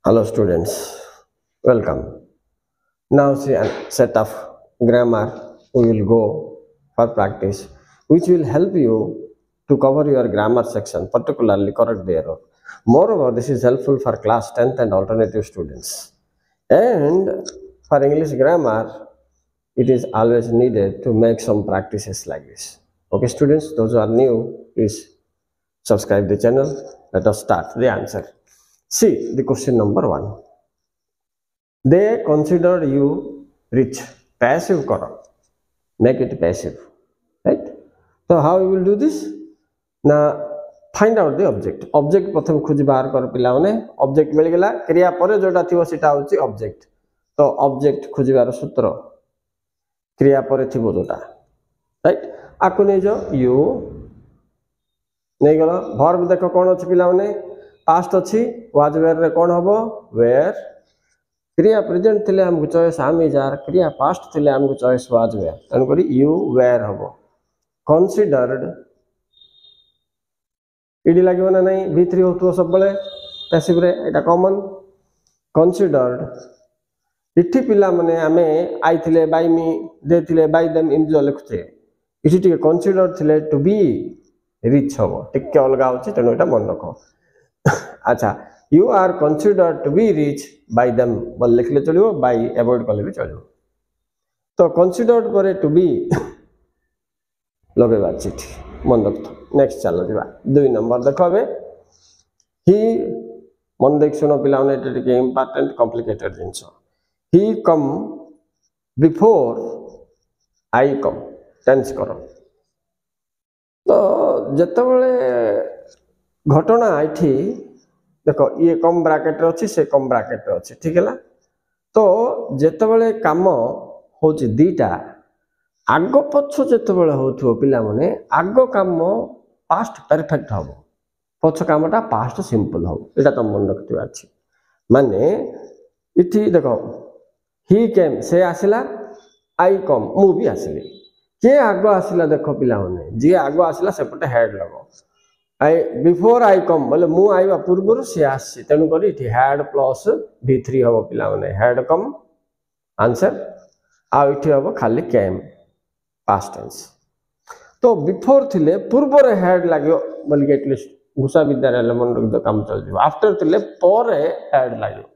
Hello students, welcome. Now see a set of grammar we will go for practice which will help you to cover your grammar section, particularly correct the error. Moreover, this is helpful for class 10th and alternative students. And for English grammar, it is always needed to make some practices like this. Okay students, those who are new, please subscribe the channel. Let us start the answer. See the question number 1. They consider you rich. Passive karo. Make it passive. Right? So how you will do this? Now find out the object. Object प्रथम खोज बाहर कर पिला माने object मिल गेला क्रिया परे जोटा थिवो सेटा होची object. तो object खोजिबार सूत्र क्रिया परे थिवो जोटा. राइट? आकु नै जो you नै गलो verb देखो कोन अछि पिला माने past अछि was were रे कोन हबो were. क्रिया प्रेजेंट थिले हमको चॉइस आम जार क्रिया पास्ट थिले हमको चॉइस वाज वेयर तन करी यू वेयर हबो कंसीडर्ड इडी लागिबो ना नहीं v3 होतो सब बळे पैसिव रे एटा कॉमन कंसीडर्ड इठी पिला माने हमें आई थिले बाय मी दे थिले बाय देम इन जो लिखते इठी टिके कंसीडर्ड थिले टू बी रिच हबो टिके अलगा होची तनो एटा मन रखो. अच्छा you are considered to be rich by them बोल लिख ले चलियो by avoid कर ले भी चलियो. तो considered परे to be लगे बात चिट्ठी मन रखो. नेक्स्ट चलो जीवा 2 नंबर देखो बे he मन देख सुनो पिला ने एटे के इंपोर्टेंट कॉम्प्लिकेटेड जिंस he come before I come tense करो. तो जत्ते बळे घटना आइठी देखो ये कम ब्रैकेट अच्छी से कम ब्रैकेट अच्छी ठीक है. तो जेते बळे काम होची दीटा आग पछ जेते बळे होथो पिला माने आग काम पास्ट परफेक्ट हबो पछ कामटा पास्ट सिंपल हबो एटा त मन रखथिबा अछि. माने इठी देखो ही केम से आसिला आई कम मु भी आसिली के आग आसिला देखो पिला माने जे आग आसिला सेपटे हेड लगो I before I come बोले मु आइबा पूर्वरु से आसी तेनु करी इठी had plus v3 हबो पिला माने had come आंसर आ इठी हबो खाली came past tense. तो before थिले पूर्व रे had लागियो बोल के एटलीस्ट घुसा विद्यालय ले मन रख दो काम चल जीव आफ्टर थिले पर had लागियो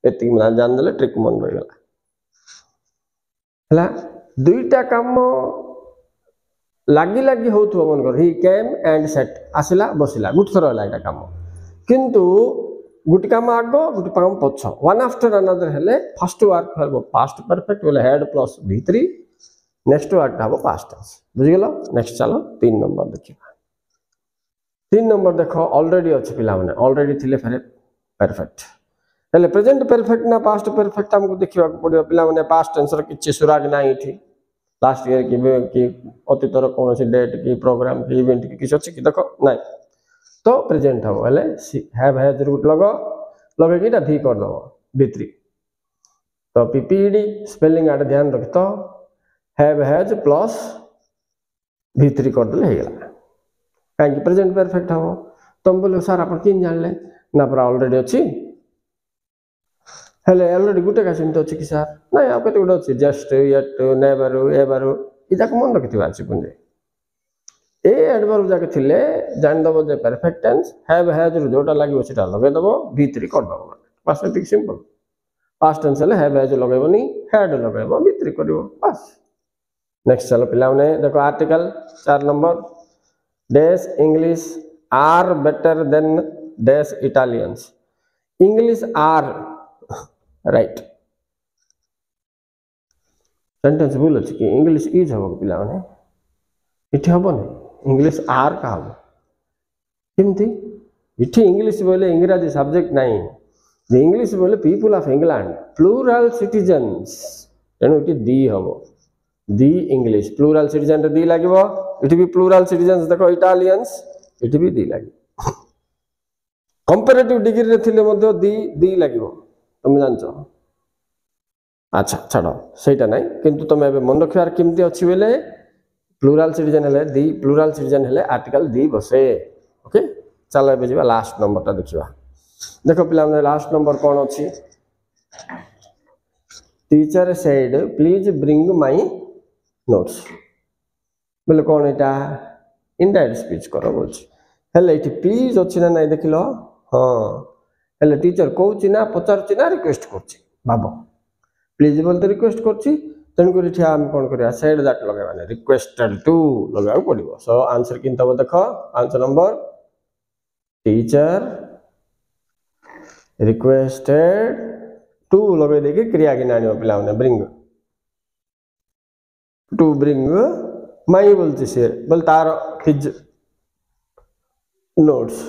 एति मन जान देले ट्रिक मन रह गेला हला दुईटा काम लागी लागी होथो मन कर ही केम एंड सेट आसिला बसिला गुट थरो लाइटा काम किंतु गुटी काम आगो गुटी काम पछ वन आफ्टर अनदर हेले फर्स्ट वर्क हबो पास्ट परफेक्ट बोले head plus v3 next work हबो पास्ट टेंस बुझ गेलो. नेक्स्ट चलो 3 नंबर देखिबा. 3 नंबर देखो ऑलरेडी अछि पिला माने ऑलरेडी थिले फेरे परफेक्ट हेले प्रेजेंट परफेक्ट ना पास्ट परफेक्ट हमको देखिबा पड़ियो पिला माने पास्ट टेंस र किछि सुराग नाही थी लास्ट ईयर की अतीतर कौन सी डेट की प्रोग्राम की इवेंट की किसी अच्छी की देखो नहीं तो प्रेजेंट हम हेले हैव हैज रूट लगो लगे कि भी कर दो v3 तो पीपीडी स्पेलिंग आड़ ध्यान रख तो हैव हैज प्लस v3 कर दले हेला काहे प्रेजेंट परफेक्ट हो तुम बोलो सर अपन किन जान ले ना पर ऑलरेडी अछि हेले ऑलरेडी गुटे का सिमतो अछि कि सर नहीं आ कते गुटे अछि जस्ट येट नेवर एवर इदा को मन रखिथिबा अछि पुंजे ए एडवर्ब जाके थिले जान दबो जे परफेक्ट टेंस हैव हैज रु जोटा लागियो सेटा लगे दबो v3 कर दबो बस एति सिंपल. पास्ट टेंस ले हैव हैज लगेबोनी हैड लगेबो v3 करियो बस. नेक्स्ट चलो पिला ने देखो article 4 number dash English are better than dash Italians English are right sentence भूल अछि कि इंग्लिश इज हबो पिला माने इठी हबो नै इंग्लिश आर का हबो केमथि इठी इंग्लिश बोले इंग्रजी सब्जेक्ट नाही जे इंग्लिश बोले people of England plural citizens तेनु इठी दी हबो दी इंग्लिश प्लूरल सिटीजन रे दी लागिवो इठी भी प्लूरल सिटीजन्स देखो इटालियंस इठी भी दी लागि कंपैरेटिव डिग्री रे थिले मध्य दी लागिवो तुम जानचो. अच्छा छाड़ो सेटा नहीं किंतु तुम एबे मन रखियार केमती अछि बेले प्लूरल सिटीजन हेले दी प्लूरल सिटीजन हेले आर्टिकल दी बसे. ओके चलो एबे जीवा लास्ट नंबर ता देखिबा देखो पिला हमने लास्ट नंबर कौन अच्छी teacher said please bring my notes बोले कौन एटा इनडायरेक्ट स्पीच करो बोल हेले ये प्लीज अच्छी ना नहीं देख लो हाँ हेले टीचर कहूँ ना पचार ना रिक्वेस्ट कर भाव प्लीज बोलते रिक्वेस्ट कर तेणुक आम कौन कर सेड दैट लगे रिक्वेस्टेड टू लगे पड़ो सो आंसर कि देख answer number teacher requested to लगे देखिए क्रिया कि आने पे ब्रिंग टू ब्रिंग माई बोलती सी बोल तार हिज नोट्स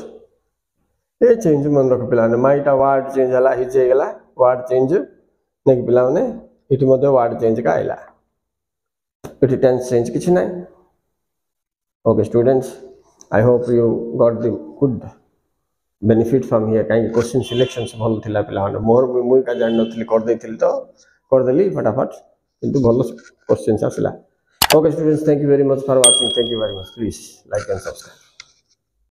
ये चेंज मन रख पे माईटा वार्ड चेंज है हिज होगा वार्ड चेंज नहीं कि पे ये वार्ड चेंज का आईला ये टेंस चेंज किसी ना okay students I hope you got the good benefit from here कहीं क्वेश्चन सिलेक्शन से भल थिला पिला मोर मुई का जान नथली कर देथिल तो कर देली फटाफट किंतु भल क्वेश्चन आसला okay students thank you very much for watching thank you very much please like and subscribe